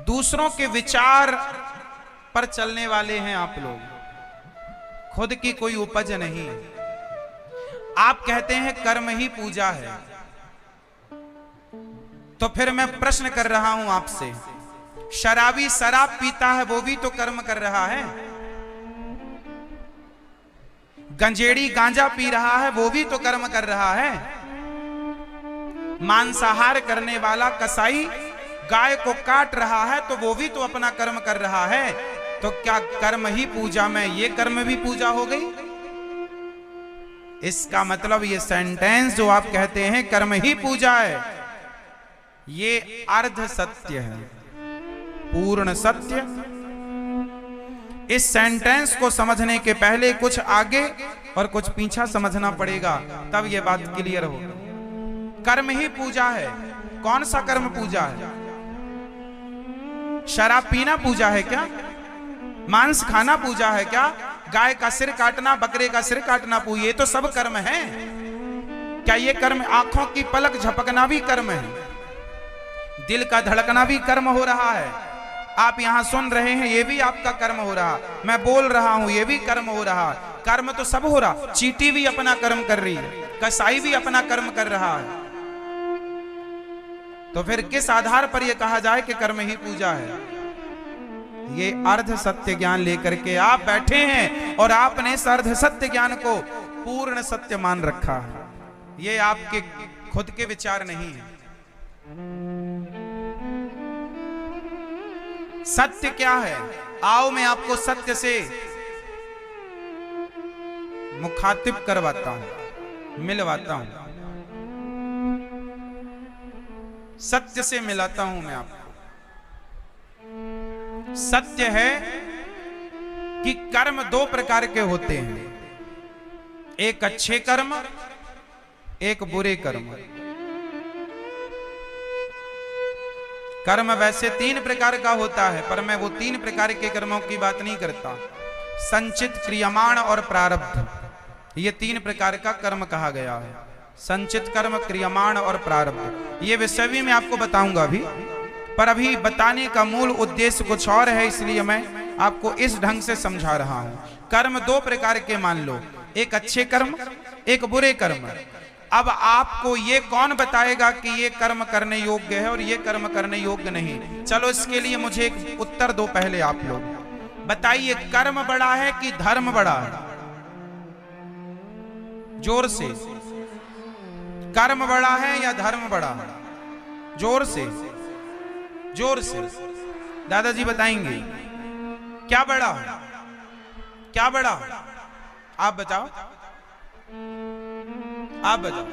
दूसरों के विचार पर चलने वाले हैं आप लोग, खुद की कोई उपज नहीं। आप कहते हैं कर्म ही पूजा है, तो फिर मैं प्रश्न कर रहा हूं आपसे, शराबी शराब पीता है वो भी तो कर्म कर रहा है, गंजेड़ी गांजा पी रहा है वो भी तो कर्म कर रहा है, मांसाहार करने वाला कसाई गाय को काट रहा है तो वो भी तो अपना कर्म कर रहा है। तो क्या कर्म ही पूजा में ये कर्म भी पूजा हो गई? इसका मतलब ये सेंटेंस जो आप कहते हैं कर्म ही पूजा है, ये अर्ध सत्य है, पूर्ण सत्य। इस सेंटेंस को समझने के पहले कुछ आगे और कुछ पीछा समझना पड़ेगा, तब ये बात क्लियर होगा। कर्म ही पूजा है। कौन सा कर्म पूजा है? शराब पीना पूजा है क्या? मांस खाना पूजा है क्या? गाय का सिर काटना, बकरे का सिर काटना पूजा? ये तो सब कर्म है। क्या ये कर्म? आंखों की पलक झपकना भी कर्म है, दिल का धड़कना भी कर्म हो रहा है। आप यहां सुन रहे हैं, ये भी आपका कर्म हो रहा। मैं बोल रहा हूं, ये भी कर्म हो रहा। कर्म तो सब हो रहा। चींटी भी अपना कर्म कर रही है, कसाई भी अपना कर्म कर रहा है। तो फिर किस आधार पर यह कहा जाए कि कर्म ही पूजा है? ये अर्ध सत्य ज्ञान लेकर के आप बैठे हैं और आपने इस अर्ध सत्य ज्ञान को पूर्ण सत्य मान रखा है। ये आपके खुद के विचार नहीं है। सत्य क्या है? आओ मैं आपको सत्य से मुखातिब करवाता हूं, मिलवाता हूं, सत्य से मिलाता हूं मैं आपको। सत्य है कि कर्म दो प्रकार के होते हैं, एक अच्छे कर्म, एक बुरे कर्म। कर्म वैसे तीन प्रकार का होता है, पर मैं वो तीन प्रकार के कर्मों की बात नहीं करता। संचित, क्रियमाण और प्रारब्ध, ये तीन प्रकार का कर्म कहा गया है। संचित कर्म, क्रियमाण और प्रारब्ध, ये विषय भी मैं आपको बताऊंगा अभी, पर अभी बताने का मूल उद्देश्य कुछ और है, इसलिए मैं आपको इस ढंग से समझा रहा हूं। कर्म दो प्रकार के मान लो, एक अच्छे कर्म, एक बुरे कर्म। अब आपको ये कौन बताएगा कि ये कर्म करने योग्य है और ये कर्म करने योग्य नहीं? चलो इसके लिए मुझे एक उत्तर दो पहले आप लोग। बताइए, कर्म बड़ा है कि धर्म बड़ा है? जोर से। कर्म बड़ा है या धर्म बड़ा है? जोर से, जोर से। दादाजी बताएंगे क्या बड़ा है, क्या बड़ा है? आप बताओ, आप बताओ।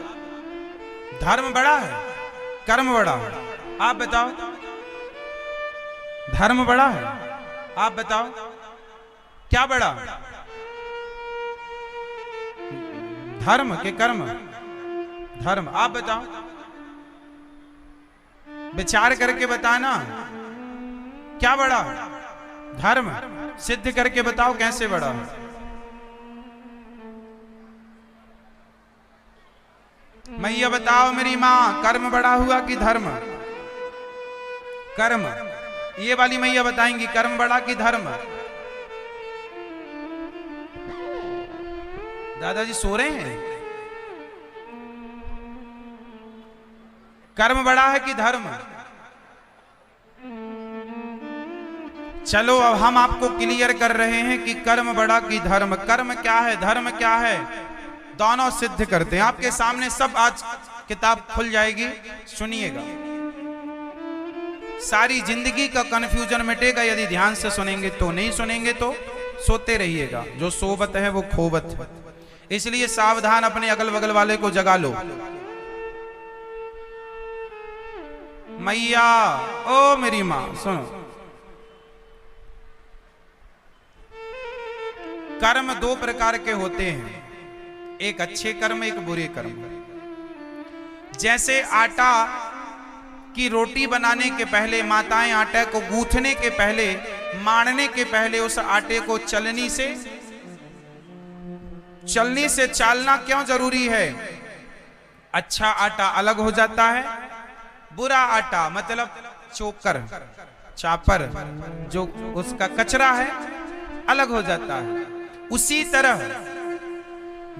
धर्म बड़ा है, कर्म बड़ा है? आप बताओ। धर्म बड़ा है, आप बताओ क्या बड़ा? धर्म के कर्म? धर्म। आप बताओ, विचार करके बताना क्या बड़ा है? धर्म। सिद्ध करके बताओ कैसे बड़ा है? मैया बताओ मेरी मां, कर्म बड़ा हुआ कि धर्म? कर्म। ये वाली मैया बताएंगी कर्म बड़ा कि धर्म? दादाजी सो रहे हैं? कर्म बड़ा है कि धर्म? चलो अब हम आपको क्लियर कर रहे हैं कि कर्म बड़ा कि धर्म। कर्म क्या है, धर्म क्या है, दोनों सिद्ध करते हैं। आपके सामने सब आज किताब खुल जाएगी, सुनिएगा। सारी जिंदगी का कंफ्यूजन मिटेगा यदि ध्यान से सुनेंगे तो। नहीं सुनेंगे तो सोते रहिएगा। जो सोवत है वो खोवत है, इसलिए सावधान, अपने अगल बगल वाले को जगा लो। मैया, ओ मेरी मां सुनो। कर्म दो प्रकार के होते हैं, एक अच्छे कर्म, एक बुरे कर्म। जैसे आटा की रोटी बनाने के पहले माताएं आटे को गूंथने के पहले, मारने के पहले उस आटे को चलनी से चालना क्यों जरूरी है? अच्छा आटा अलग हो जाता है, बुरा आटा मतलब चोकर चापर जो उसका कचरा है अलग हो जाता है। उसी तरह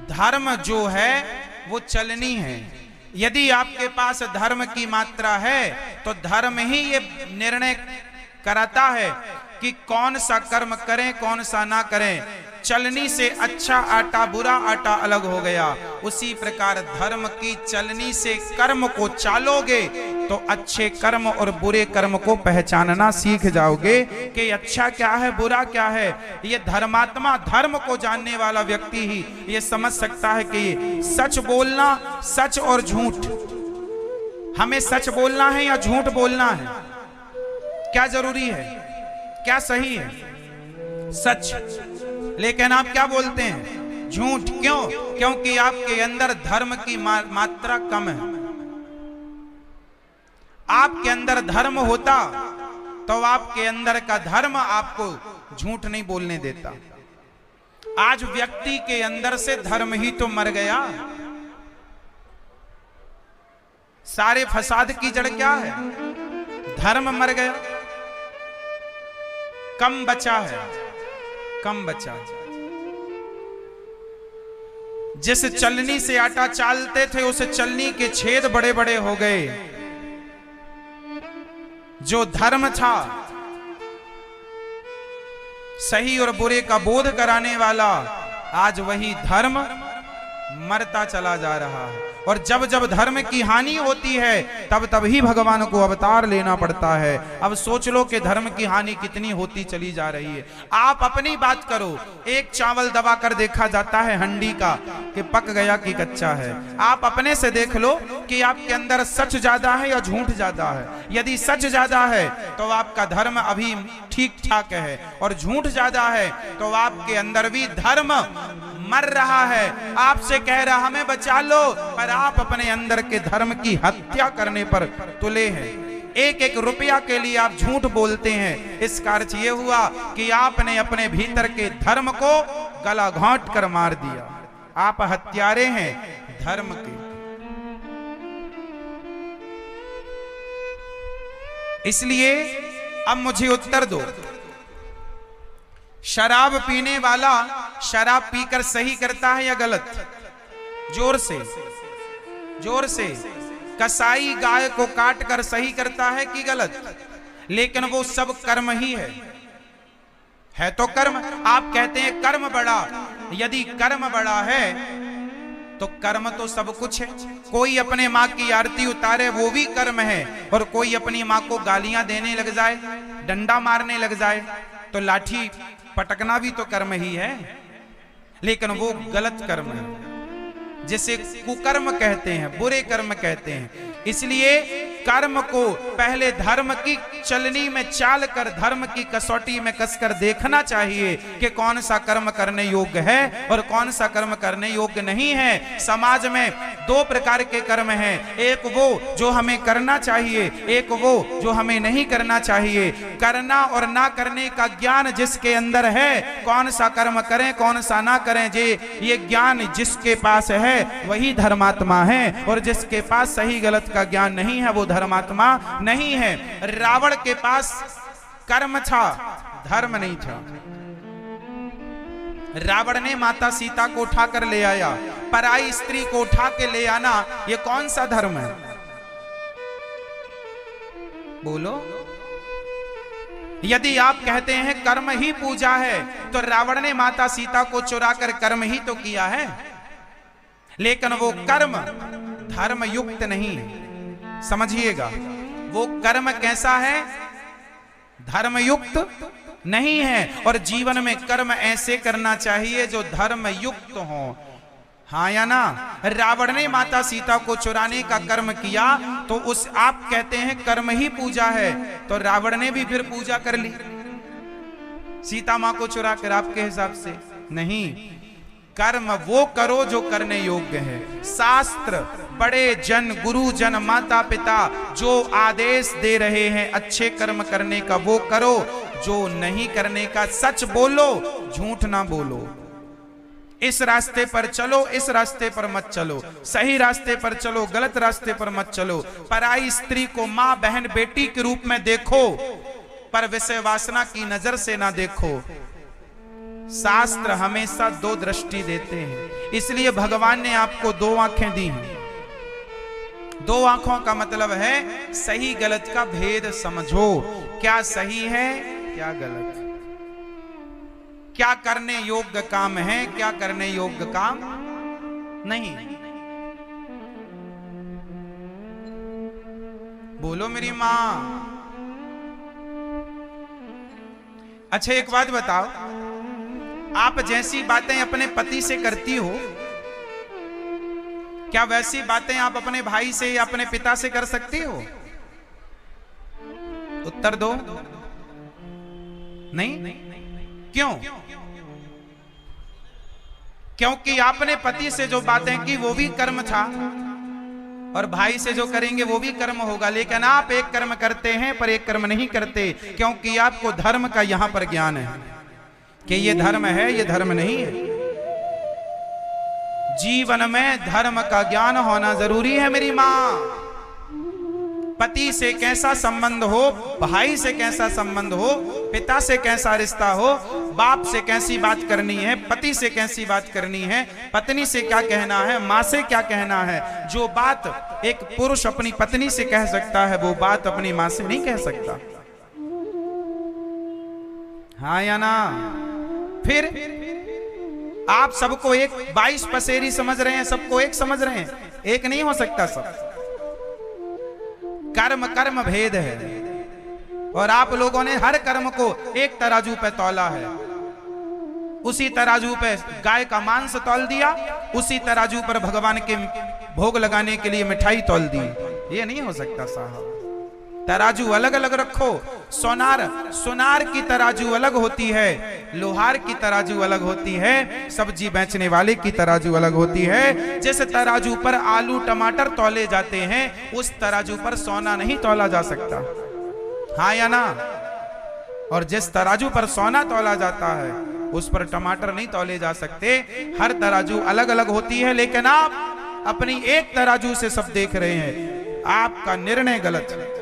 धर्म जो है वो चलनी है। यदि आपके पास धर्म की मात्रा है तो धर्म ही ये निर्णय कराता है कि कौन सा कर्म करें कौन सा ना करें। चलनी से अच्छा आटा बुरा आटा अलग हो गया। उसी प्रकार धर्म की चलनी से कर्म को चालोगे तो अच्छे कर्म और बुरे कर्म को पहचानना सीख जाओगे कि अच्छा क्या है बुरा क्या है। ये धर्मात्मा धर्म को जानने वाला व्यक्ति ही ये समझ सकता है कि सच बोलना, सच और झूठ, हमें सच बोलना है या झूठ बोलना है, क्या जरूरी है, क्या सही है? सच। लेकिन आप क्या बोलते हैं? झूठ। क्यों? क्योंकि आपके अंदर धर्म की मात्रा कम है। आपके अंदर धर्म होता तो आपके अंदर का धर्म आपको झूठ नहीं बोलने देता। आज व्यक्ति के अंदर से धर्म ही तो मर गया। सारे फसाद की जड़ क्या है? धर्म मर गया, कम बचा है, कम बचा। जिस चलनी से आटा चालते थे उस चलनी के छेद बड़े बड़े हो गए। जो धर्म था, सही और बुरे का बोध कराने वाला, आज वही धर्म मरता चला जा रहा है। और जब जब धर्म की हानि होती है तब तब ही भगवान को अवतार लेना पड़ता है। अब सोच लो कि धर्म की हानि कितनी होती चली जा रही है। आप अपनी बात करो, एक चावल दबा कर देखा जाता है हंडी का कि पक गया कि कच्चा है। आप अपने से देख लो कि आपके अंदर सच ज्यादा है या झूठ ज्यादा है। यदि सच ज्यादा है तो आपका धर्म अभी ठीक ठाक है, और झूठ ज्यादा है तो आपके अंदर भी धर्म मर रहा है। आपसे कह रहा हमें बचा लो, पर आप अपने अंदर के धर्म की हत्या करने पर तुले हैं। एक एक रुपया के लिए आप झूठ बोलते हैं। इसका अर्थ यह हुआ कि आपने अपने भीतर के धर्म को गला घोंट कर मार दिया। आप हत्यारे हैं धर्म के। इसलिए अब मुझे उत्तर दो, शराब पीने वाला शराब पीकर सही करता है या गलत? जोर से, जोर से। कसाई गाय को काट कर सही करता है कि गलत? लेकिन वो सब कर्म ही है तो कर्म। आप कहते हैं कर्म बड़ा। यदि कर्म बड़ा है तो कर्म तो सब कुछ है। कोई अपने माँ की आरती उतारे वो भी कर्म है, और कोई अपनी माँ को गालियां देने लग जाए, डंडा मारने लग जाए तो लाठी पटकना भी तो कर्म ही है। लेकिन वो गलत कर्म है, जिसे कुकर्म कहते हैं, बुरे कर्म कहते हैं। इसलिए कर्म को पहले धर्म की चलनी में चाल कर, धर्म की कसौटी में कसकर देखना चाहिए कि कौन सा कर्म करने योग्य है और कौन सा कर्म करने योग्य नहीं है। समाज में दो प्रकार के कर्म हैं, एक वो जो हमें करना चाहिए, एक वो जो हमें नहीं करना चाहिए। करना और ना करने का ज्ञान जिसके अंदर है, कौन सा कर्म करें कौन सा ना करें, ये ज्ञान जिसके पास है वही धर्मात्मा है, और जिसके पास सही गलत का ज्ञान नहीं है वो धर्मात्मा नहीं है। रावण के पास कर्म था, धर्म नहीं था। रावण ने माता सीता को उठाकर ले आया, पराई स्त्री को उठा के ले आना ये कौन सा धर्म है? बोलो। यदि आप कहते हैं कर्म ही पूजा है तो रावण ने माता सीता को चुराकर कर्म ही तो किया है, लेकिन वो कर्म धर्म युक्त नहीं है। समझिएगा, वो कर्म कैसा है? धर्म युक्त नहीं है। और जीवन में कर्म ऐसे करना चाहिए जो धर्म युक्त हो। हाँ या ना? रावण ने माता सीता को चुराने का कर्म किया तो उस आप कहते हैं कर्म ही पूजा है, तो रावण ने भी फिर पूजा कर ली सीता मां को चुरा कर, आपके हिसाब से नहीं। कर्म वो करो जो करने योग्य है। शास्त्र, बड़े जन, गुरुजन, माता पिता जो आदेश दे रहे हैं अच्छे कर्म करने का वो करो, जो नहीं करने का सच बोलो, झूठ ना बोलो। इस रास्ते पर चलो, इस रास्ते पर मत चलो, सही रास्ते पर चलो, गलत रास्ते पर मत चलो। पराई स्त्री को मां, बहन, बेटी के रूप में देखो, पर विषय वासना की नजर से ना देखो। शास्त्र हमेशा दो दृष्टि देते हैं, इसलिए भगवान ने आपको दो आंखें दी हैं। दो आंखों का मतलब है सही गलत का भेद समझो, क्या सही है क्या गलत, क्या करने योग्य काम है क्या करने योग्य काम नहीं। बोलो मेरी मां। अच्छा एक बात बताओ, आप जैसी बातें अपने पति से करती हो, क्या वैसी बातें आप अपने भाई से या अपने पिता से कर सकती हो? उत्तर दो। नहीं। क्यों? क्योंकि आपने पति से जो बातें की वो भी कर्म था, और भाई से जो करेंगे वो भी कर्म होगा, लेकिन आप एक कर्म करते हैं पर एक कर्म नहीं करते, क्योंकि आपको धर्म का यहां पर ज्ञान है कि ये धर्म है ये धर्म नहीं है। जीवन में धर्म का ज्ञान होना जरूरी है मेरी मां। पति से कैसा संबंध हो, भाई से कैसा संबंध हो, पिता से कैसा रिश्ता हो, बाप से कैसी बात करनी है, पति से कैसी बात करनी है, पत्नी से क्या कहना है, मां से क्या कहना है, जो बात एक पुरुष अपनी पत्नी से कह सकता है वो बात अपनी मां से नहीं कह सकता। हाँ या ना? फिर आप सबको एक 22 पसेरी समझ रहे हैं, सबको एक समझ रहे हैं, एक नहीं हो सकता सब। कर्म कर्म भेद है, और आप लोगों ने हर कर्म को एक तराजू पे तौला है। उसी तराजू पे गाय का मांस तौल दिया, उसी तराजू पर भगवान के भोग लगाने के लिए मिठाई तौल दी। ये नहीं हो सकता साहब। तराजू अलग अलग रखो। सोनार की तराजू अलग होती है, लोहार की तराजू अलग होती है, सब्जी बेचने वाले की तराजू अलग होती है। जैसे तराजू पर आलू टमाटर तौले जाते हैं, उस तराजू पर सोना नहीं तौला जा सकता। हाँ या ना? और जिस तराजू पर सोना तौला जाता है उस पर टमाटर नहीं तौले जा सकते। हर तराजू अलग अलग होती है, लेकिन आप अपनी एक तराजू से सब देख रहे हैं। आपका निर्णय गलत है।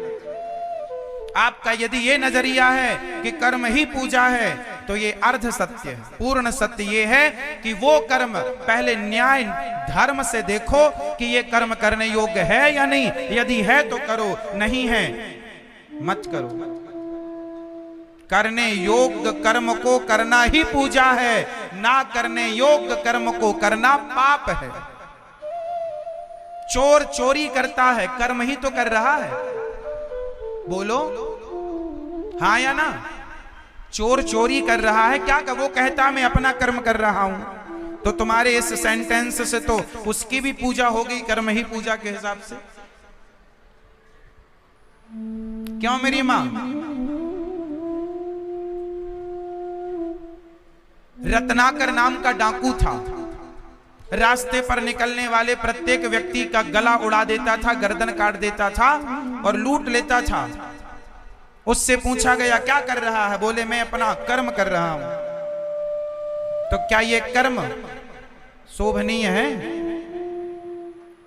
आपका यदि ये नजरिया है कि कर्म ही पूजा है तो ये अर्ध सत्य है। पूर्ण सत्य ये है कि वो कर्म पहले न्याय धर्म से देखो कि ये कर्म करने योग्य है या नहीं। यदि है तो करो, नहीं है मत करो। करने योग्य कर्म को करना ही पूजा है, ना करने योग्य कर्म को करना पाप है। चोर चोरी करता है, कर्म ही तो कर रहा है। बोलो हाँ या ना? चोर चोरी कर रहा है, क्या वो कहता मैं अपना कर्म कर रहा हूं? तो तुम्हारे इस सेंटेंस से तो उसकी भी पूजा हो गई, कर्म ही पूजा के हिसाब से। क्यों मेरी मां? रत्नाकर नाम का डाकू था। रास्ते पर निकलने वाले प्रत्येक व्यक्ति का गला उड़ा देता था, गर्दन काट देता था और लूट लेता था। उससे पूछा गया क्या कर रहा है? बोले मैं अपना कर्म कर रहा हूं। तो क्या ये कर्म शोभनीय है?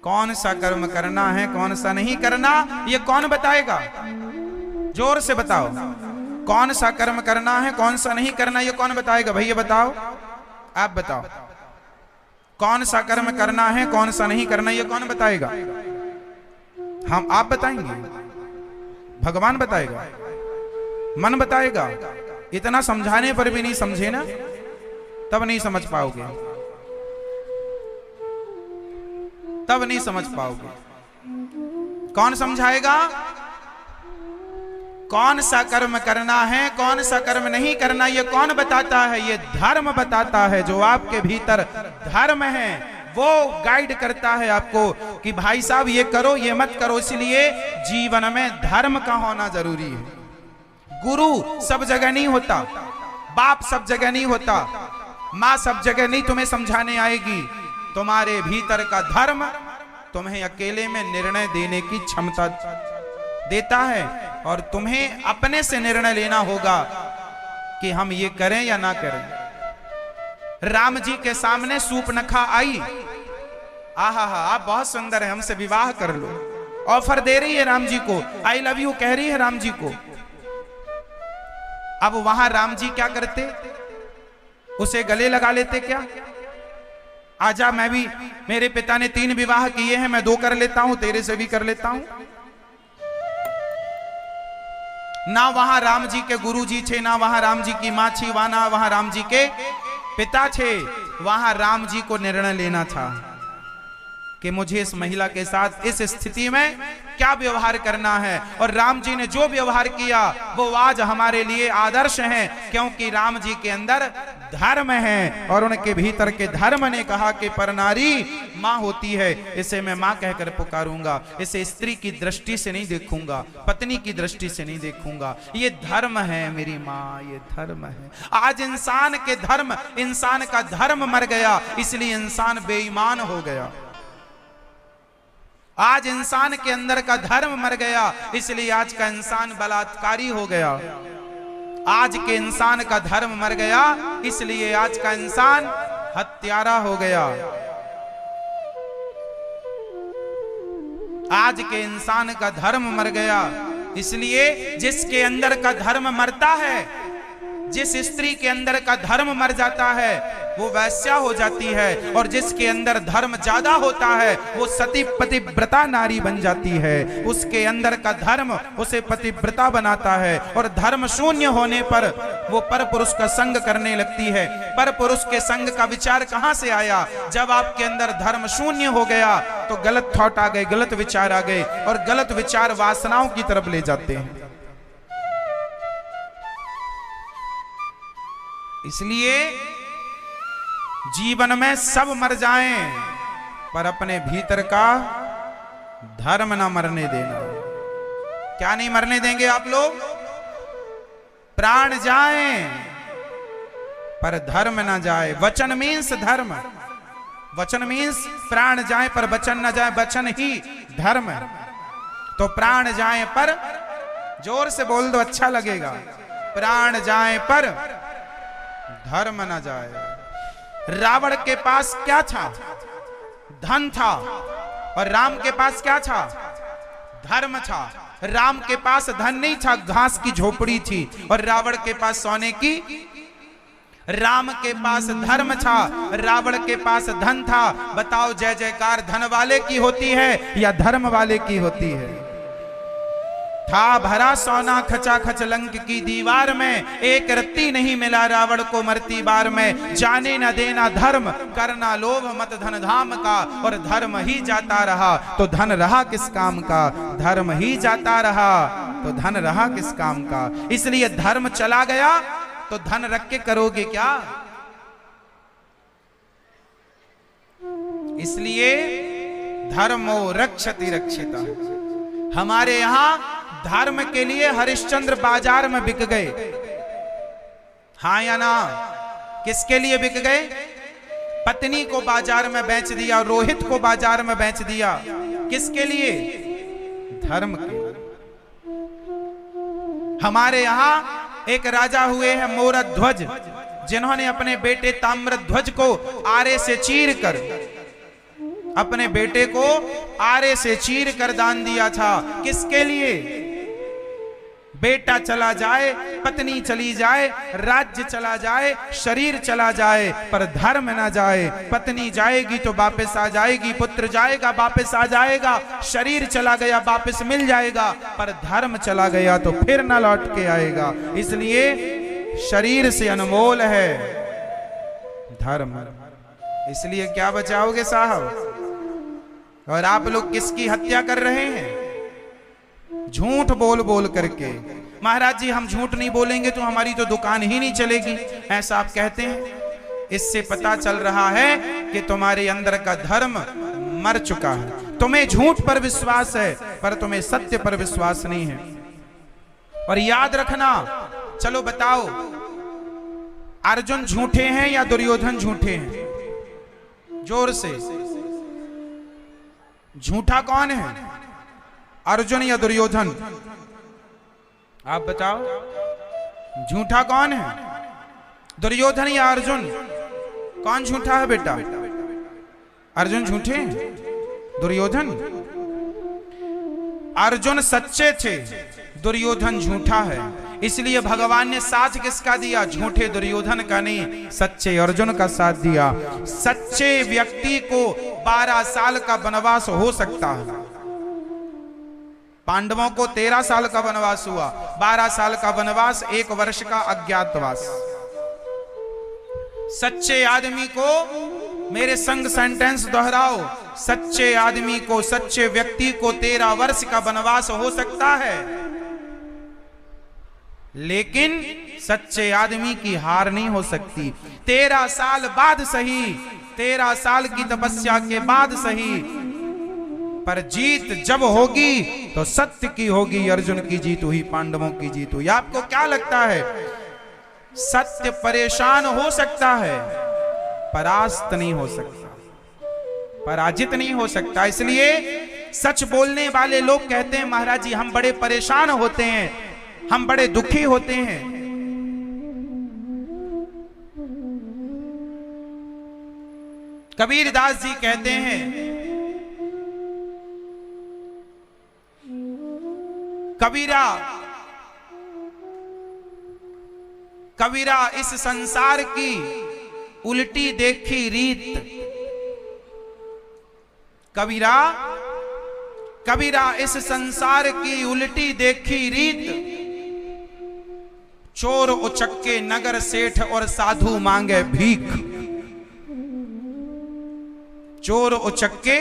कौन सा कर्म करना है कौन सा नहीं करना, ये कौन बताएगा? जोर से बताओ। कौन सा कर्म करना है कौन सा नहीं करना, ये कौन बताएगा? भैया बताओ, आप बताओ। कौन सा कर्म करना है कौन सा नहीं करना, ये कौन बताएगा? हम आप बताएंगे? भगवान बताएगा? मन बताएगा? इतना समझाने पर भी नहीं समझे ना, तब नहीं समझ पाओगे, तब नहीं समझ पाओगे। कौन समझाएगा? कौन सा कर्म करना है कौन सा कर्म नहीं करना, ये कौन बताता है? ये धर्म बताता है। जो आपके भीतर धर्म है वो गाइड करता है आपको कि भाई साहब ये करो ये मत करो। इसलिए जीवन में धर्म का होना जरूरी है। गुरु सब जगह नहीं होता, बाप सब जगह नहीं होता, माँ सब जगह नहीं तुम्हें समझाने आएगी। तुम्हारे भीतर का धर्म तुम्हें अकेले में निर्णय देने की क्षमता देता है, और तुम्हें अपने से निर्णय लेना होगा कि हम ये करें या ना करें। राम जी के सामने सूर्पनखा आई, आहा आप बहुत सुंदर है, हमसे विवाह कर लो। ऑफर दे रही है राम जी को, आई लव यू कह रही है राम जी को। अब वहां राम जी क्या करते, उसे गले लगा लेते क्या, आजा मैं भी, मेरे पिता ने 3 विवाह किए हैं, मैं 2 कर लेता हूं, तेरे से भी कर लेता हूं। ना वहां राम जी के गुरु जी थे, ना वहां राम जी की मां थी, ना वहां राम जी के पिता थे। वहां राम जी को निर्णय लेना था कि मुझे इस महिला के साथ इस स्थिति में क्या व्यवहार करना है। और राम जी ने जो व्यवहार किया वो आज हमारे लिए आदर्श है, क्योंकि राम जी के अंदर धर्म है और उनके भीतर के धर्म ने कहा कि परनारी मां होती है, इसे मैं मां कहकर पुकारूंगा, इसे स्त्री की दृष्टि से नहीं देखूंगा, पत्नी की दृष्टि से नहीं देखूंगा, ये धर्म है मेरी मां, ये धर्म है। आज इंसान के धर्म, इंसान का धर्म मर गया, इसलिए इंसान बेईमान हो गया। आज इंसान के अंदर का धर्म मर गया, इसलिए आज का इंसान बलात्कारी हो गया। आज के इंसान का धर्म मर गया, इसलिए आज का इंसान हत्यारा हो गया। आज के इंसान का धर्म मर गया, इसलिए जिसके अंदर का धर्म मरता है, जिस स्त्री के अंदर का धर्म मर जाता है वो वैश्या हो जाती है, और जिसके अंदर धर्म ज्यादा होता है वो सती पतिव्रता नारी बन जाती है। उसके अंदर का धर्म उसे पतिव्रता बनाता है, और धर्म शून्य होने पर वो पर पुरुष का संग करने लगती है। पर पुरुष के संग का विचार कहां से आया? जब आपके अंदर धर्म शून्य हो गया तो गलत थॉट आ गए, गलत विचार आ गए, और गलत विचार वासनाओं की तरफ ले जाते हैं। इसलिए जीवन में सब मर जाएं, पर अपने भीतर का धर्म ना मरने देना। क्या नहीं मरने देंगे आप लोग? प्राण जाएं पर धर्म ना जाए। वचन मीन्स धर्म, वचन मीन्स प्राण जाए पर वचन ना जाए, वचन ही धर्म है। तो प्राण जाए पर, जोर से बोल दो अच्छा लगेगा, प्राण जाए पर धर्म ना जाए। रावण के पास क्या था? धन था। और राम के पास क्या था? धर्म था। राम के पास धन नहीं था, घास की झोपड़ी थी, और रावण के पास सोने की। राम के पास धर्म था, रावण के पास धन था। बताओ जय जयकार धन वाले की होती है या धर्म वाले की होती है? था भरा सोना खचा खच लंक की दीवार में, एक रत्ती नहीं मिला रावण को मरती बार में। जाने न देना धर्म, करना लोभ मत धन धाम का, और धर्म ही जाता रहा तो धन रहा किस काम का? धर्म ही जाता रहा तो धन रहा किस काम का? इसलिए धर्म चला गया तो धन रख के करोगे क्या? इसलिए धर्मो रक्षति रक्षिता। हमारे यहां धर्म के लिए हरिश्चंद्र बाजार में बिक गए। हाँ या ना? किसके लिए बिक गए? पत्नी को बाजार में बेच दिया, रोहित को बाजार में बेच दिया। किसके लिए? धर्म के। हमारे यहां एक राजा हुए हैं मोरध्वज, जिन्होंने अपने बेटे ताम्रध्वज को आरे से चीर कर, अपने बेटे को आरे से चीर कर दान दिया था। किसके लिए? बेटा चला जाए, पत्नी चली जाए, राज्य चला जाए, शरीर चला जाए, पर धर्म ना जाए। पत्नी जाएगी तो वापस आ जाएगी, पुत्र जाएगा वापस आ जाएगा, शरीर चला गया वापस मिल जाएगा, पर धर्म चला गया तो फिर ना लौट के आएगा। इसलिए शरीर से अनमोल है धर्म। इसलिए क्या बचाओगे साहब? और आप लोग किसकी हत्या कर रहे हैं? झूठ बोल बोल करके। महाराज जी हम झूठ नहीं बोलेंगे तो हमारी तो दुकान ही नहीं चलेगी, ऐसा आप कहते हैं। इससे पता चल रहा है कि तुम्हारे अंदर का धर्म मर चुका है। तुम्हें झूठ पर विश्वास है पर तुम्हें सत्य पर विश्वास नहीं है। और याद रखना, चलो बताओ, अर्जुन झूठे हैं या दुर्योधन झूठे हैं? जोर से। झूठा कौन है, अर्जुन या दुर्योधन? आप बताओ, झूठा कौन है, दुर्योधन या अर्जुन? कौन झूठा है बेटा? अर्जुन झूठे, दुर्योधन? अर्जुन सच्चे थे, दुर्योधन झूठा है। इसलिए भगवान ने साथ किसका दिया? झूठे दुर्योधन का नहीं, सच्चे अर्जुन का साथ दिया। सच्चे व्यक्ति को 12 साल का वनवास हो सकता है। पांडवों को 13 साल का वनवास हुआ, 12 साल का वनवास, 1 वर्ष का अज्ञातवास। सच्चे आदमी को, मेरे संग सेंटेंस दोहराओ, सच्चे आदमी को, सच्चे व्यक्ति को 13 वर्ष का वनवास हो सकता है, लेकिन सच्चे आदमी की हार नहीं हो सकती। 13 साल बाद सही, 13 साल की तपस्या के बाद सही, पर जीत जब होगी तो सत्य की होगी। अर्जुन की जीत हुई, पांडवों की जीत हुई। आपको क्या लगता है? सत्य परेशान हो सकता है, परास्त नहीं हो सकता, पराजित नहीं हो सकता। इसलिए सच बोलने वाले लोग कहते हैं, महाराज जी हम बड़े परेशान होते हैं, हम बड़े दुखी होते हैं। कबीरदास जी कहते हैं, कबीरा इस संसार की उल्टी देखी रीत, कबीरा इस संसार की उल्टी देखी रीत, चोर उचक्के नगर सेठ और साधु मांगे भीख। चोर उचक्के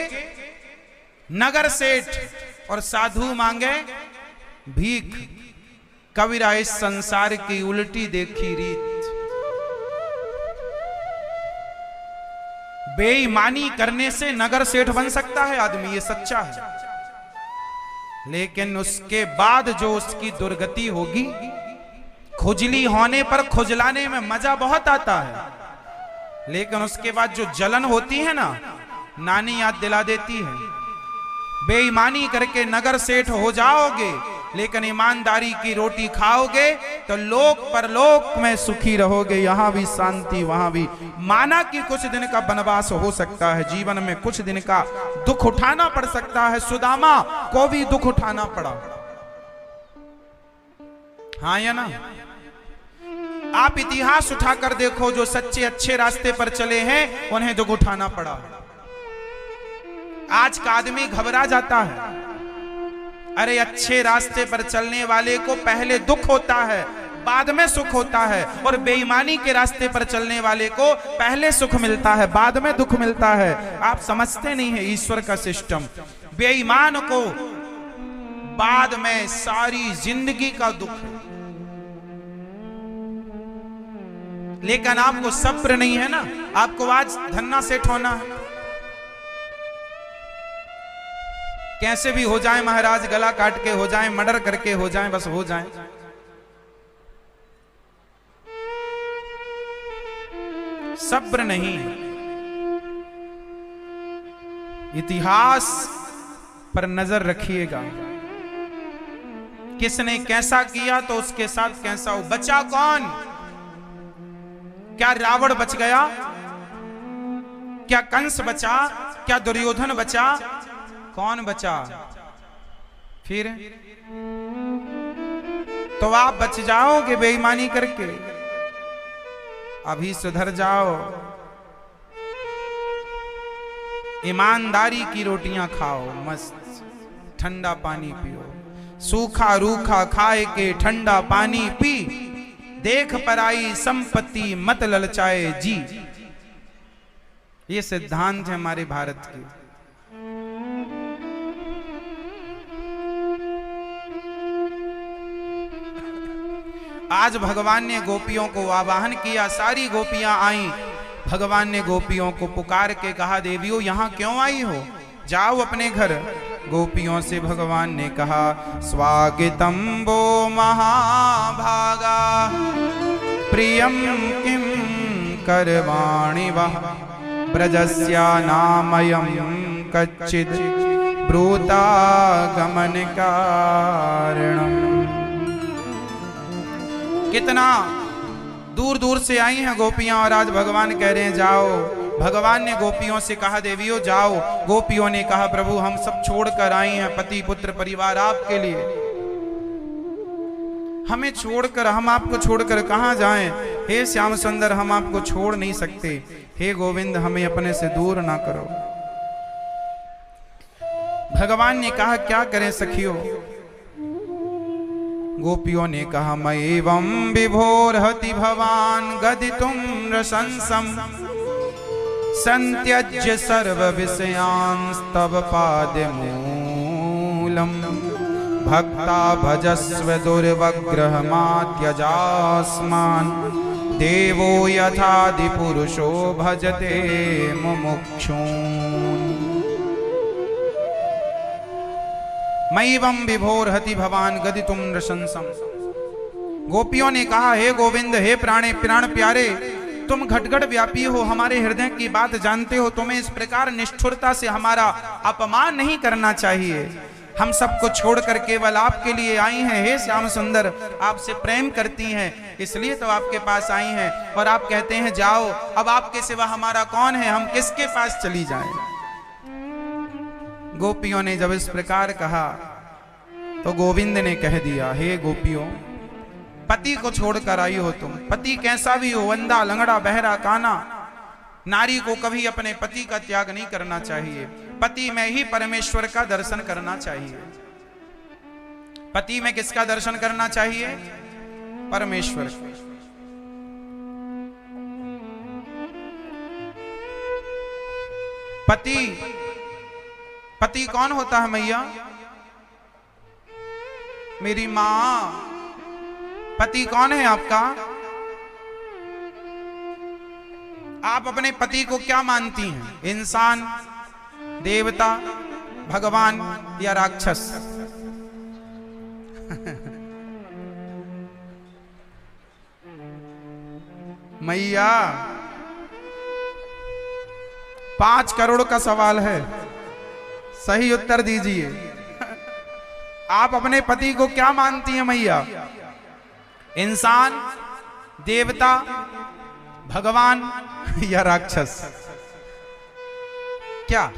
नगर सेठ और साधु मांगे भीख। कबीरा इस संसार की उल्टी देखी रीत। बेईमानी करने से नगर सेठ बन सकता है आदमी, ये सच्चा है, लेकिन उसके बाद जो उसकी दुर्गति होगी, खुजली होने पर खुजलाने में मजा बहुत आता है, लेकिन उसके बाद जो जलन होती है ना, नानी याद दिला देती है। बेईमानी करके नगर सेठ हो जाओगे, लेकिन ईमानदारी की रोटी खाओगे तो लोक परलोक में सुखी रहोगे, यहां भी शांति वहां भी। माना कि कुछ दिन का वनवास हो सकता है, जीवन में कुछ दिन का दुख उठाना पड़ सकता है। सुदामा को भी दुख उठाना पड़ा, हाँ या ना? आप इतिहास उठाकर देखो, जो सच्चे अच्छे रास्ते पर चले हैं उन्हें दुख उठाना पड़ा। आज का आदमी घबरा जाता है। अरे अच्छे रास्ते पर चलने वाले को पहले दुख होता है, बाद में सुख होता है, और बेईमानी के रास्ते पर चलने वाले को पहले सुख मिलता है, बाद में दुख मिलता है। आप समझते नहीं है ईश्वर का सिस्टम। बेईमान को बाद में सारी जिंदगी का दुख है, लेकिन आपको सब्र नहीं है ना। आपको आज धन्ना सेठ होना है, कैसे भी हो जाए महाराज, गला काट के हो जाए, मर्डर करके हो जाए, बस हो जाए। सब्र नहीं। इतिहास पर नजर रखिएगा, किसने कैसा किया तो उसके साथ कैसा हो। बचा कौन? क्या रावण बच गया? क्या कंस बचा? क्या दुर्योधन बचा? कौन बचा? फिर तो आप बच जाओगे बेईमानी करके। अभी सुधर जाओ, ईमानदारी की रोटियां खाओ, मस्त ठंडा पानी पियो, सूखा रूखा खाए के ठंडा पानी पी, देख पराई संपत्ति मत ललचाए जी। ये सिद्धांत है हमारे भारत के। आज भगवान ने गोपियों को आवाहन किया, सारी गोपियां आई। भगवान ने गोपियों को पुकार के कहा, देवियों यहां क्यों आई हो, जाओ अपने घर। गोपियों से भगवान ने कहा, स्वागतम वो महाभागा प्रियम किम करवाणि वह ब्रजस्या नामयम कच्चिद ब्रूता गमन कारणम। कितना दूर दूर से आई हैं गोपियां, और आज भगवान कह रहे हैं जाओ। भगवान ने गोपियों से कहा, देवियों जाओ। गोपियों ने कहा, प्रभु हम सब छोड़कर आई हैं, पति पुत्र परिवार आपके लिए। हमें छोड़कर, हम आपको छोड़कर कहां जाएं? हे श्याम सुंदर, हम आपको छोड़ नहीं सकते। हे गोविंद, हमें अपने से दूर ना करो। भगवान ने कहा क्या करें सखियों? गोपियों ने कहा मयेवं विभोरहति भवान गदितुं रसंसं संत्यज्य सर्व विषयांस्तव पादमूलम् भक्ता भजस्व दुर्वग्रहमात्यजास्मान् देवो यथादि पुरुषो भजते मुमुक्षून्। मयिवं विभोरहति भवान गदितुं रसंसं। गोपियों ने कहा हे गोविंद, हे प्राण प्यारे, तुम घटघट व्यापी हो, हमारे हृदय की बात जानते हो, तुम्हें इस प्रकार निष्ठुरता से हमारा अपमान नहीं करना चाहिए। हम सबको छोड़कर केवल आपके लिए आई हैं। हे श्याम सुंदर, आपसे प्रेम करती हैं, इसलिए तो आपके पास आई हैं। और आप कहते हैं जाओ, अब आपके सिवा हमारा कौन है, हम किसके पास चली जाएं? गोपियों ने जब इस प्रकार कहा तो गोविंद ने कह दिया, हे गोपियों, पति को छोड़कर आई हो तुम, पति कैसा भी हो, अंधा लंगड़ा बहरा काना, नारी को कभी अपने पति का त्याग नहीं करना चाहिए। पति में ही परमेश्वर का दर्शन करना चाहिए। पति में किसका दर्शन करना चाहिए? परमेश्वर। पति कौन होता है मैया? मेरी मां। पति कौन है आपका? आप अपने पति को क्या मानती हैं? इंसान, देवता, भगवान या राक्षस? मैया 5 करोड़ का सवाल है, सही उत्तर दीजिए। आप अपने पति को क्या मानती हैं मैया? इंसान, देवता, भगवान या राक्षस? क्या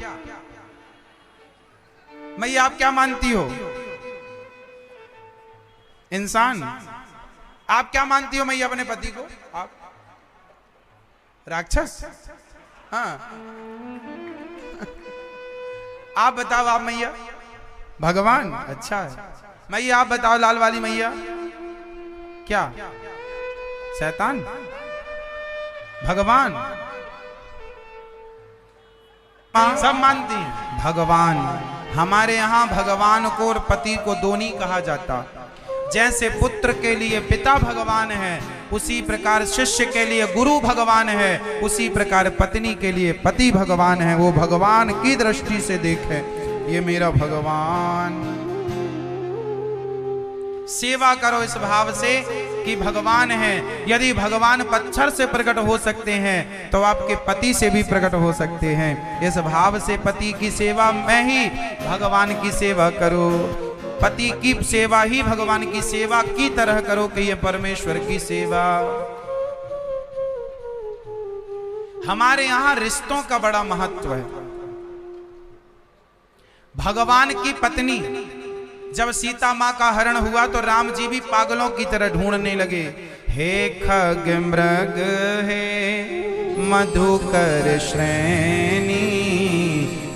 मैया आप क्या मानती हो? इंसान। आप क्या मानती हो मैया अपने पति को? आप राक्षस? हाँ। आप बताओ, आप मैया? भगवान। अच्छा है मैया, आप बताओ लाल वाली मैया? क्या? शैतान? भगवान? सब मानती हैं भगवान। हमारे यहाँ भगवान को और पति को दोनों कहा जाता। जैसे पुत्र के लिए पिता भगवान है, उसी प्रकार शिष्य के लिए गुरु भगवान है, उसी प्रकार पत्नी के लिए पति भगवान है। वो भगवान की दृष्टि से देखे, ये मेरा भगवान। सेवा करो इस भाव से कि भगवान है। यदि भगवान पत्थर से प्रकट हो सकते हैं तो आपके पति से भी प्रकट हो सकते हैं। इस भाव से पति की सेवा में ही भगवान की सेवा करो। पति की सेवा ही भगवान की सेवा की तरह करो कि ये परमेश्वर की सेवा। हमारे यहां रिश्तों का बड़ा महत्व है। भगवान की पत्नी जब सीता मां का हरण हुआ तो राम जी भी पागलों की तरह ढूंढने लगे। हे खग मृग हे मधुकर श्रेणी,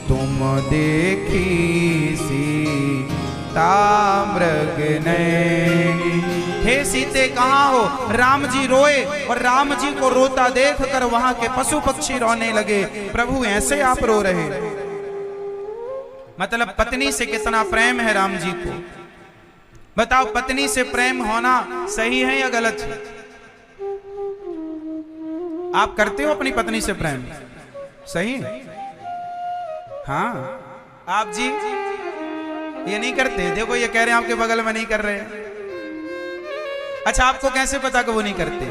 तुम देखी सीता मृग नैनी। हे सीते कहाँ हो? राम जी रोए और राम जी को रोता देख कर वहां के पशु पक्षी रोने लगे। प्रभु ऐसे आप रो रहे? मतलब पत्नी से कितना प्रेम है राम जी को। बताओ, पत्नी से प्रेम होना सही है या गलत है? आप करते हो अपनी पत्नी से प्रेम? सही है? हाँ। आप जी ये नहीं करते? देखो ये कह रहे हैं आपके बगल में नहीं कर रहे। अच्छा, आपको कैसे पता कि वो नहीं करते?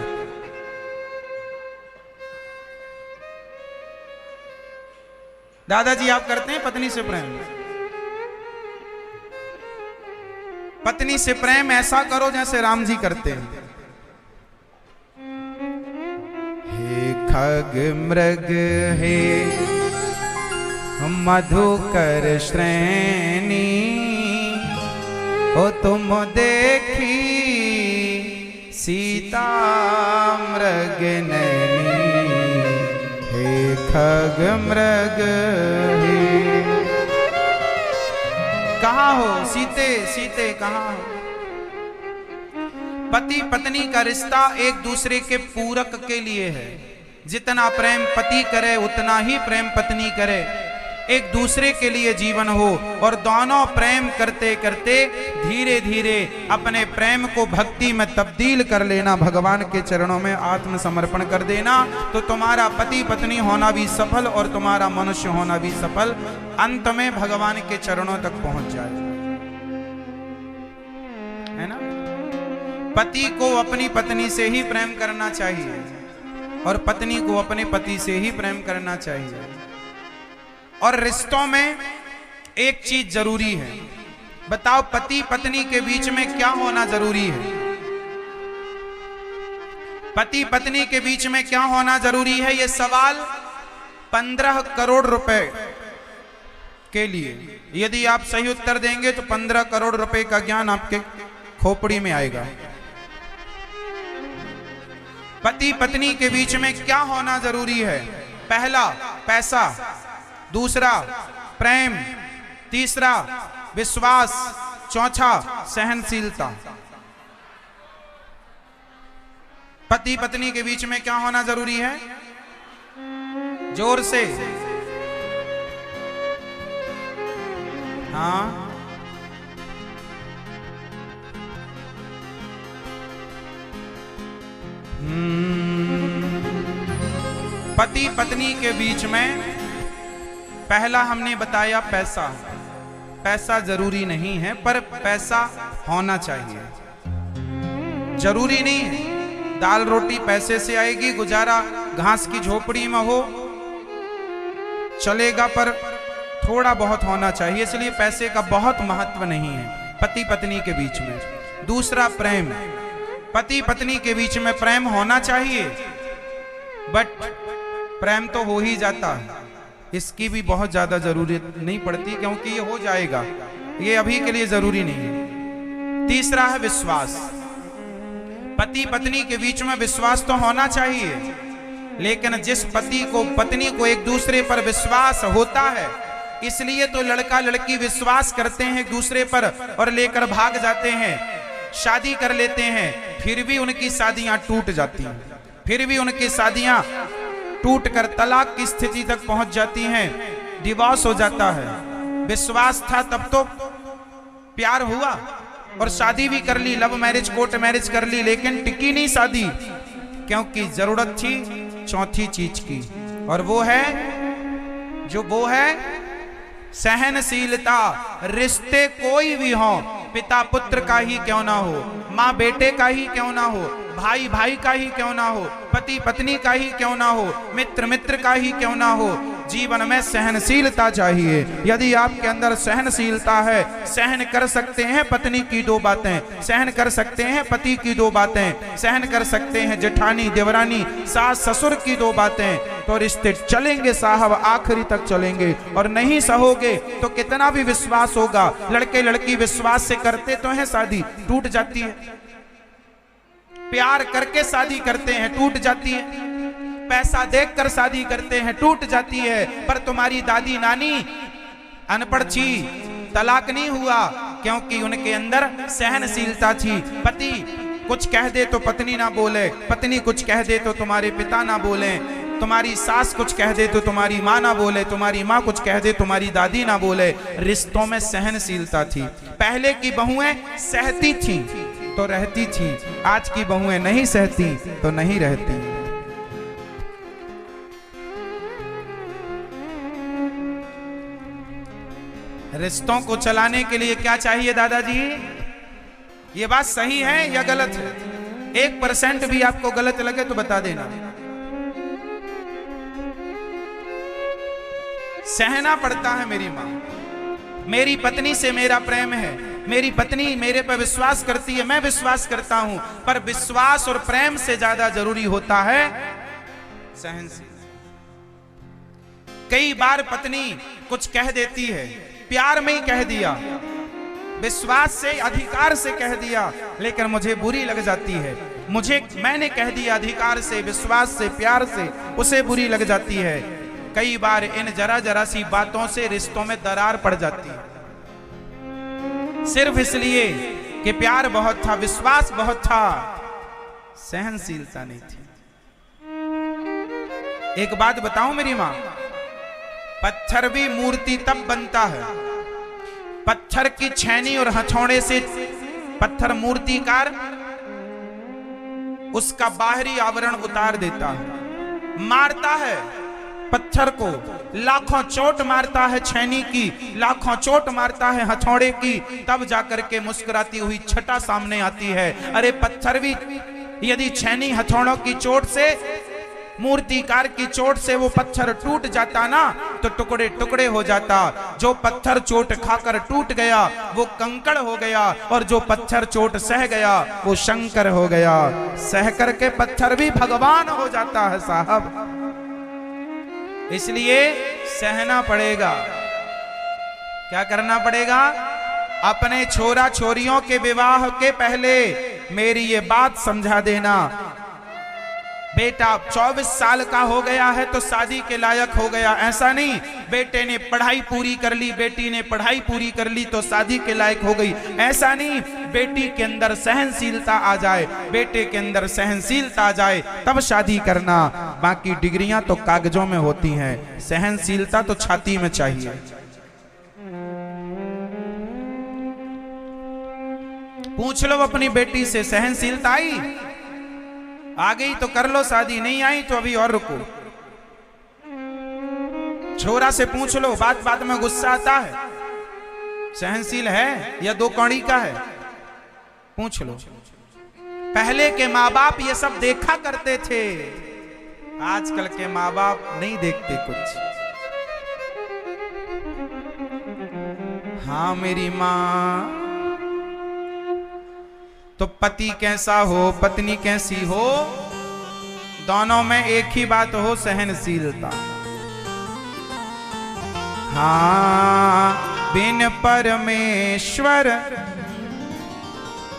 दादाजी आप करते हैं पत्नी से प्रेम? पत्नी से प्रेम ऐसा करो जैसे राम जी करते हैं। हे खग मृग हे मधुकर श्रेणी, ओ तुम देखी सीता मृग नैनी, हे खग मृग हे। कहाँ हो सीते, सीते कहाँ हो? पति पत्नी का रिश्ता एक दूसरे के पूरक के लिए है। जितना प्रेम पति करे उतना ही प्रेम पत्नी करे, एक दूसरे के लिए जीवन हो। और दोनों प्रेम करते करते धीरे धीरे अपने प्रेम को भक्ति में तब्दील कर लेना, भगवान के चरणों में आत्मसमर्पण कर देना, तो तुम्हारा पति पत्नी होना भी सफल और तुम्हारा मनुष्य होना भी सफल, अंत में भगवान के चरणों तक पहुंच जाए, है ना। पति को अपनी पत्नी से ही प्रेम करना चाहिए और पत्नी को अपने पति से ही प्रेम करना चाहिए। और रिश्तों में एक चीज जरूरी है, बताओ पति पत्नी के बीच में क्या होना जरूरी है? पति पत्नी के बीच में क्या होना जरूरी है? यह सवाल 15 करोड़ रुपए के लिए, यदि आप सही उत्तर देंगे तो 15 करोड़ रुपए का ज्ञान आपके खोपड़ी में आएगा। पति पत्नी के बीच में क्या होना जरूरी है? पहला पैसा, दूसरा प्रेम, तीसरा विश्वास, चौथा सहनशीलता। पति पत्नी के बीच में क्या होना जरूरी है? जोर से, हाँ। पति पत्नी के बीच में पहला हमने बताया पैसा। पैसा जरूरी नहीं है पर पैसा होना चाहिए, जरूरी नहीं है दाल रोटी पैसे से आएगी, गुजारा घास की झोपड़ी में हो चलेगा, पर थोड़ा बहुत होना चाहिए, इसलिए पैसे का बहुत महत्व नहीं है पति पत्नी के बीच में। दूसरा प्रेम, पति पत्नी के बीच में प्रेम होना चाहिए, बट प्रेम तो हो ही जाता है, इसकी भी बहुत ज्यादा जरूरत नहीं पड़ती, क्योंकि ये हो जाएगा, ये अभी के लिए जरूरी नहीं है। तीसरा है विश्वास। पति पत्नी के बीच में विश्वास तो होना चाहिए, लेकिन जिस पति को पत्नी को एक दूसरे पर विश्वास होता है, इसलिए तो लड़का लड़की विश्वास करते हैं एक दूसरे पर और लेकर भाग जाते हैं, शादी कर लेते हैं, फिर भी उनकी शादियां टूट जाती हैं, फिर भी उनकी शादियां टूट कर तलाक की स्थिति तक पहुंच जाती हैं, डिवोर्स हो जाता है। विश्वास था तब तो प्यार हुआ और शादी भी कर ली, लव मैरिज कोर्ट मैरिज कर ली, लेकिन टिकी नहीं शादी, क्योंकि जरूरत थी चौथी चीज की, और वो है सहनशीलता। रिश्ते कोई भी हो, पिता पुत्र का ही क्यों ना हो, माँ बेटे का ही क्यों ना हो, भाई भाई का ही क्यों ना हो, पति पत्नी का ही क्यों ना हो, मित्र मित्र का ही क्यों ना हो, जीवन में सहनशीलता चाहिए। यदि आपके अंदर सहनशीलता है, सहन कर सकते हैं पत्नी की दो बातें, सहन कर सकते हैं पति की दो बातें, सहन कर सकते हैं जेठानी देवरानी सास ससुर की दो बातें, तो रिश्ते चलेंगे साहब, आखिरी तक चलेंगे। और नहीं सहोगे तो कितना भी विश्वास होगा, लड़के लड़की विश्वास से करते तो हैं, शादी टूट जाती है, प्यार करके शादी करते हैं टूट जाती है, पैसा देखकर शादी करते हैं टूट जाती है। पर तुम्हारी दादी नानी अनपढ़ थी, तलाक नहीं हुआ, क्योंकि उनके अंदर सहनशीलता थी। पति कुछ कह दे तो पत्नी ना बोले, पत्नी कुछ कह दे तो तुम्हारे पिता ना बोले, तुम्हारी सास कुछ कह दे तो तुम्हारी माँ ना बोले, तुम्हारी माँ कुछ कह दे तुम्हारी दादी ना बोले। रिश्तों में सहनशीलता थी। पहले की बहुएं सहती थी तो रहती थी, आज की बहुएं नहीं सहती तो नहीं रहती। रिश्तों को चलाने के लिए क्या चाहिए दादाजी? ये बात सही है या गलत है? 1% भी आपको गलत लगे तो बता देना। सहना पड़ता है। मेरी माँ, मेरी पत्नी से मेरा प्रेम है, मेरी पत्नी मेरे पर विश्वास करती है, मैं विश्वास करता हूं, पर विश्वास और प्रेम से ज्यादा जरूरी होता है सहनशीलता। कई बार पत्नी कुछ कह देती है, प्यार में ही कह दिया, विश्वास से अधिकार से कह दिया, लेकिन मुझे बुरी लग जाती है। मैंने कह दिया अधिकार से, विश्वास से, प्यार से, उसे बुरी लग जाती है। कई बार इन जरा जरा सी बातों से रिश्तों में दरार पड़ जाती है, सिर्फ इसलिए कि प्यार बहुत था, विश्वास बहुत था, सहनशीलता नहीं थी। एक बात बताऊं मेरी मां, पत्थर भी मूर्ति तब बनता है, पत्थर की छेनी और हथौड़े से पत्थर मूर्तिकार उसका बाहरी आवरण उतार देता है, मारता है पत्थर को, लाखों चोट मारता है छेनी की, लाखों चोट मारता है हथौड़े की, तब जाकर के मुस्कुराती हुई छटा सामने आती है। अरे पत्थर भी यदि छेनी हथौड़ों की चोट से, मूर्तिकार की चोट से वो पत्थर टूट जाता ना, तो टुकड़े टुकड़े हो जाता। जो पत्थर चोट खाकर टूट गया वो कंकड़ हो गया, और जो पत्थर चोट सह गया वो शंकर हो गया। सह करके पत्थर भी भगवान हो जाता है साहब, इसलिए सहना पड़ेगा। क्या करना पड़ेगा? अपने छोरा छोरियों के विवाह के पहले मेरी ये बात समझा देना, बेटा 24 साल का हो गया है तो शादी के लायक हो गया, ऐसा नहीं। बेटे ने पढ़ाई पूरी कर ली, बेटी ने पढ़ाई पूरी कर ली तो शादी के लायक हो गई, ऐसा नहीं। बेटी के अंदर सहनशीलता आ जाए, बेटे के अंदर सहनशीलता आ जाए, तब शादी करना। बाकी डिग्रियां तो कागजों में होती हैं, सहनशीलता तो छाती में चाहिए। पूछ लो अपनी बेटी से, सहनशीलता आई? आ गई तो कर लो शादी, नहीं आई तो अभी और रुको। छोरा से पूछ लो, बात बात में गुस्सा आता है, सहनशील है या दो कौड़ी का है? पूछ लो। पहले के माँ बाप ये सब देखा करते थे, आजकल के माँ बाप नहीं देखते कुछ। हाँ मेरी माँ, तो पति कैसा हो, पत्नी कैसी हो, दोनों में एक ही बात हो, सहनशीलता। हाँ, बिन परमेश्वर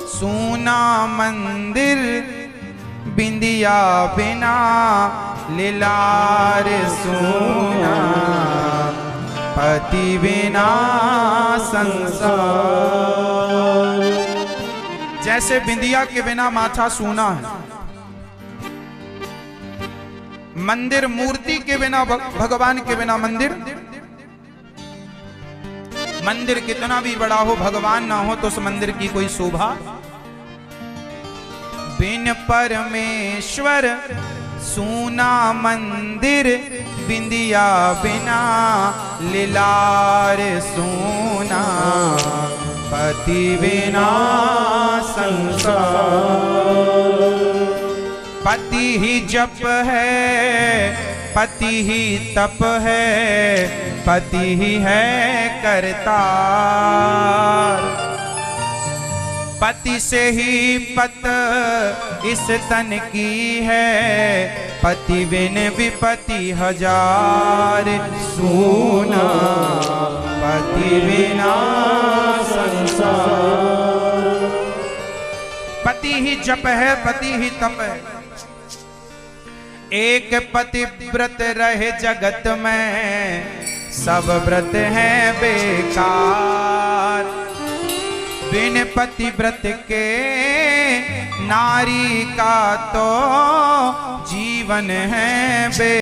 सूना मंदिर, बिंदिया बिना लीलार सूना, पति बिना संसार। जैसे बिंदिया के बिना माथा सूना है, मंदिर मूर्ति के बिना, भगवान के बिना मंदिर, मंदिर कितना भी बड़ा हो, भगवान ना हो तो उस मंदिर की कोई शोभा। बिन परमेश्वर सूना मंदिर, बिंदिया बिना लीलार सूना, पति बिना संसार। पति ही जप है, पति ही तप है, पति ही है करतार। पति से ही पत इस तन की है, पति बिन विपति हजार सूना, पति बिना संसार। पति ही जप है, पति ही तप है। एक पतिव्रत रहे जगत में, सब व्रत हैं बेकार। बिन पतिव्रत के नारी का तो जीवन है बे